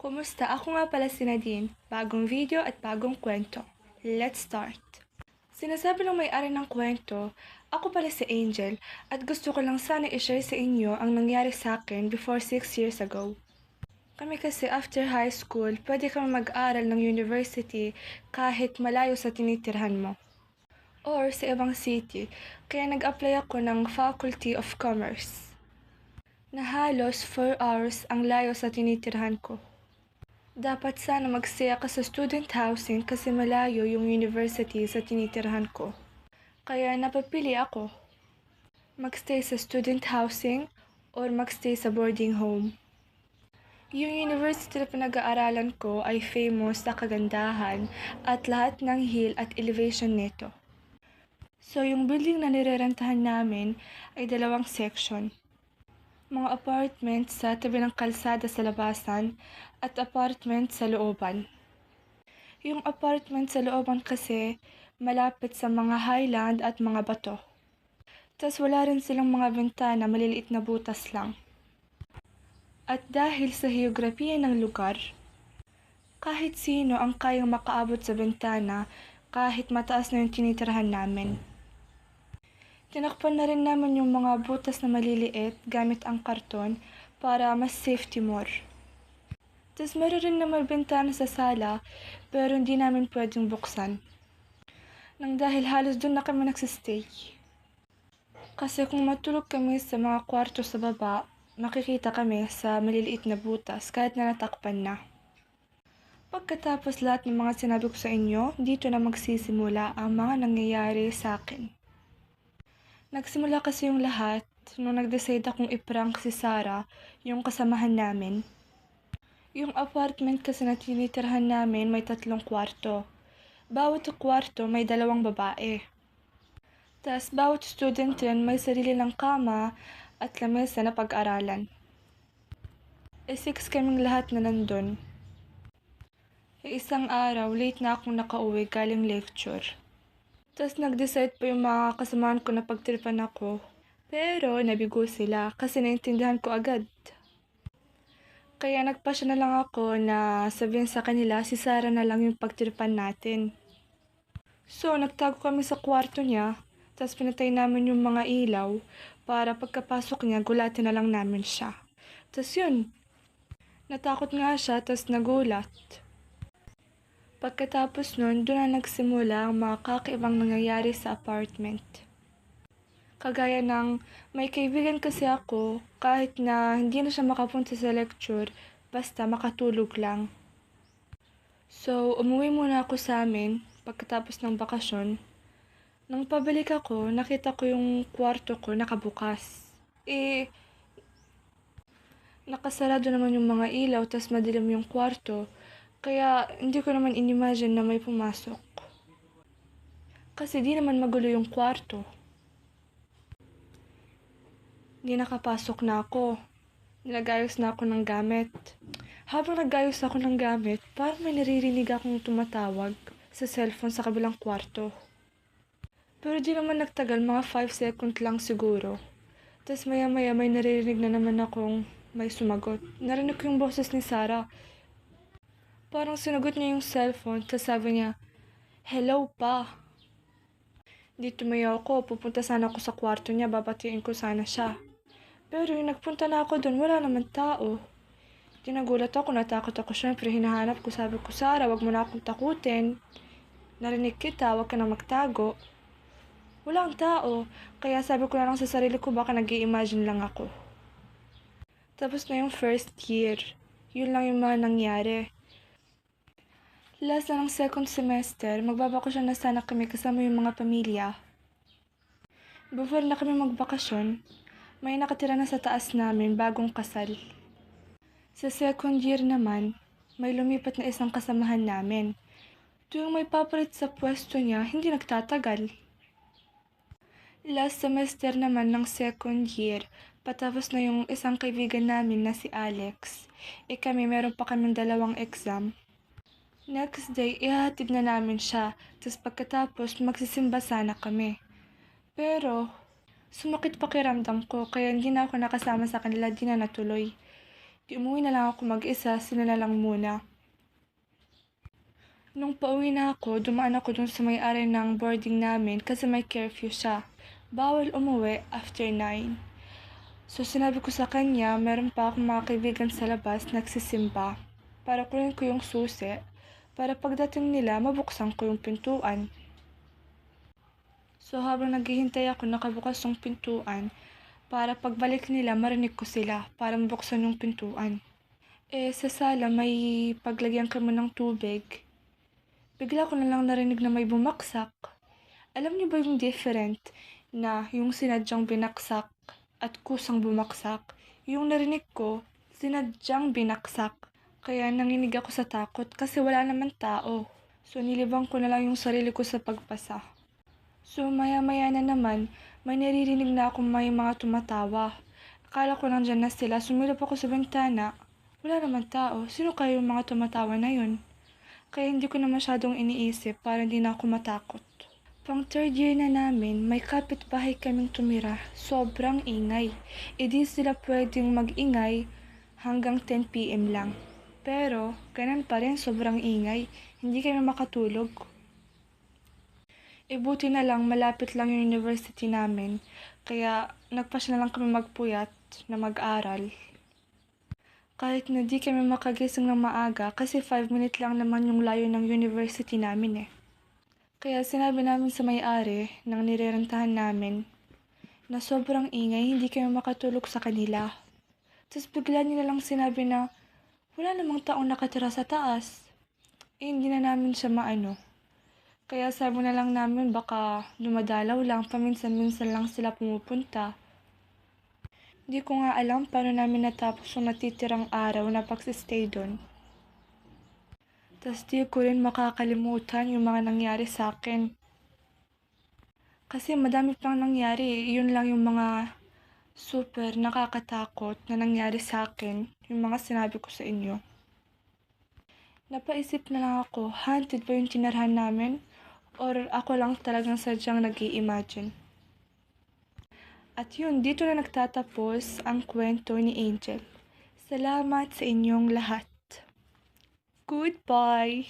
Kumusta? Ako nga pala si Nadine. Bagong video at bagong kwento. Let's start! Sinasabi ng may-ari ng kwento, ako pala si Angel at gusto ko lang sana i-share sa inyo ang nangyari sa akin before 6 years ago. Kami kasi after high school, pwede kami mag-aral ng university kahit malayo sa tinitirhan mo. Or sa ibang city, kaya nag-apply ako ng Faculty of Commerce. Na halos 4 hours ang layo sa tinitirhan ko. Dapat sana mag-stay ako sa student housing kasi malayo yung university sa tinitirhan ko. Kaya napapili ako. Mag-stay sa student housing or mag-stay sa boarding home. Yung university na pinag-aaralan ko ay famous sa kagandahan at lahat ng hill at elevation nito. So yung building na nirerentahan namin ay 2 section. Mga apartment sa tabi ng kalsada sa labasan at apartment sa looban. Yung apartment sa looban kasi malapit sa mga highland at mga bato. Tas wala rin silang mga bintana, maliliit na butas lang. At dahil sa heograpiya ng lugar, kahit sino ang kayang makaabot sa bintana kahit mataas na yung tinitirahan namin. Tinakpan na rin naman yung mga butas na maliliit gamit ang karton para mas safety more. Tapos meron rin naman bintana sa sala pero hindi namin pwedeng buksan. Nang dahil halos doon na kami nagsistay. Kasi kung matulog kami sa mga kwarto sa baba, makikita kami sa maliliit na butas kahit na natakpan na. Pagkatapos lahat ng mga sinabi ko sa inyo, dito na magsisimula ang mga nangyayari sa akin. Nagsimula kasi yung lahat nung nag-decide akong i-prank si Sarah, yung kasamahan namin. Yung apartment kasi na tinitirhan namin may 3 kwarto. Bawat kwarto may 2 babae. Tas bawat student din may sarili ng kama at lamesa na pag-aralan. 6 kaming lahat na nandun. Isang araw, late na akong nakauwi galing lecture. Tas nag-decide pa yung mga kasamahan ko na pagtripan ako. Pero nabigo sila kasi naintindihan ko agad. Kaya nagpasya na lang ako na sabihin sa kanila si Sarah na lang yung pagtripan natin. So nagtago kami sa kwarto niya, tas pinatay namin yung mga ilaw para pagkapasok niya gulatin na lang namin siya. Tas yun, natakot nga siya tas nagulat. Pagkatapos nun, doon na nagsimula ang mga kakaibang nangyayari sa apartment. Kagaya ng may kaibigan kasi ako kahit na hindi na siya makapunta sa lecture, basta makatulog lang. So, umuwi muna ako sa amin pagkatapos ng bakasyon. Nang pabalik ako, nakita ko yung kwarto ko nakabukas. Nakasarado naman yung mga ilaw tas madilim yung kwarto. Kaya hindi ko naman inimagine na may pumasok. Kasi di naman magulo yung kwarto. Di nakapasok na ako. Nagayos na ako ng gamit. Habang nagayos ako ng gamit, parang may naririnig akong tumatawag sa cellphone sa kabilang kwarto. Pero di naman nagtagal, mga 5 seconds lang siguro. Tapos maya-maya may naririnig na naman akong may sumagot. Narinig ko yung boses ni Sarah. Parang sinagot niya yung cellphone, tapos sabi niya, "Hello pa." Di tumayo ako, pupunta sana ako sa kwarto niya, babatiin ko sana siya. Pero yung nagpunta na ako doon, wala naman tao. Di nagulat ako, natakot ako syempre, hinahanap ko, sabi ko, "Sarah, wag mo na akong takutin. Narinig kita, wag ka na magtago." Walang tao, kaya sabi ko na lang sa sarili ko, baka nag-i-imagine lang ako. Tapos na yung first year, yun lang yung mga nangyari. Last na ng second semester, magbabakasyon na sana kami kasama yung mga pamilya. Before na kami magbakasyon, may nakatira na sa taas namin bagong kasal. Sa second year naman, may lumipat na isang kasamahan namin. Tuwing may papalit sa pwesto niya, hindi nagtatagal. Last semester naman ng second year, patapos na yung isang kaibigan namin na si Alex. Kami meron pa kaming 2 exam. Next day, ihahatid na namin siya, tapos pagkatapos magsisimba sana kami. Pero, sumakit pakiramdam ko, kaya hindi na ako nakasama sa kanila, di na natuloy. Di umuwi na lang ako mag-isa, sila na lang muna. Nung pauwi na ako, dumaan ako dun sa may-ari ng boarding namin kasi may curfew siya. Bawal umuwi after 9. So sinabi ko sa kanya, meron pa akong mga kaibigan sa labas nagsisimba para kunin ko yung susi para pagdating nila mabuksan ko yung pintuan. So habang naghihintay ako nakabukas yung pintuan para pagbalik nila marinig ko sila para mabuksan yung pintuan. Sa sala may paglagyan kami ng tubig. Bigla ko na lang narinig na may bumaksak. Alam niyo ba yung different na yung sinadyang binaksak at kusang bumaksak? Yung narinig ko, sinadyang binaksak. Kaya nanginig ako sa takot kasi wala naman tao. So nilibang ko na lang yung sarili ko sa pagpasa. So maya-maya na naman, may naririnig na akong may mga tumatawa. Akala ko nandyan na sila, sumilip ako sa bintana. Wala naman tao, sino kayo yung mga tumatawa na yun? Kaya hindi ko na masyadong iniisip para hindi na ako matakot. Pang third year na namin, may kapitbahay kaming tumira. Sobrang ingay. Di sila pwedeng mag-ingay hanggang 10 PM lang. Pero, ganun pa rin sobrang ingay. Hindi kami makatulog. Buti na lang malapit lang yung university namin. Kaya nagpasya na lang kami magpuyat na mag-aral. Kahit na di kami makagising ng maaga kasi 5 minutes lang naman yung layo ng university namin. Kaya sinabi namin sa may-ari ng nirerentahan namin na sobrang ingay, hindi kami makatulog sa kanila. Tapos bigla niya lang sinabi na wala namang taong nakatira sa taas. Hindi na namin siya maano. Kaya sabi na lang namin baka dumadalaw lang, paminsan-minsan lang sila pumupunta. Di ko nga alam paano namin natapos yung natitirang araw na pagsistay doon. Tas di ko rin makakalimutan yung mga nangyari sa akin. Kasi madami pang nangyari, yun lang yung mga super nakakatakot na nangyari sa akin, yung mga sinabi ko sa inyo. Napaisip na lang ako, haunted ba yung tinirhan namin? Or ako lang talagang sadyang nag-i-imagine? At yun, dito na nagtatapos ang kwento ni Angel. Salamat sa inyong lahat. Goodbye!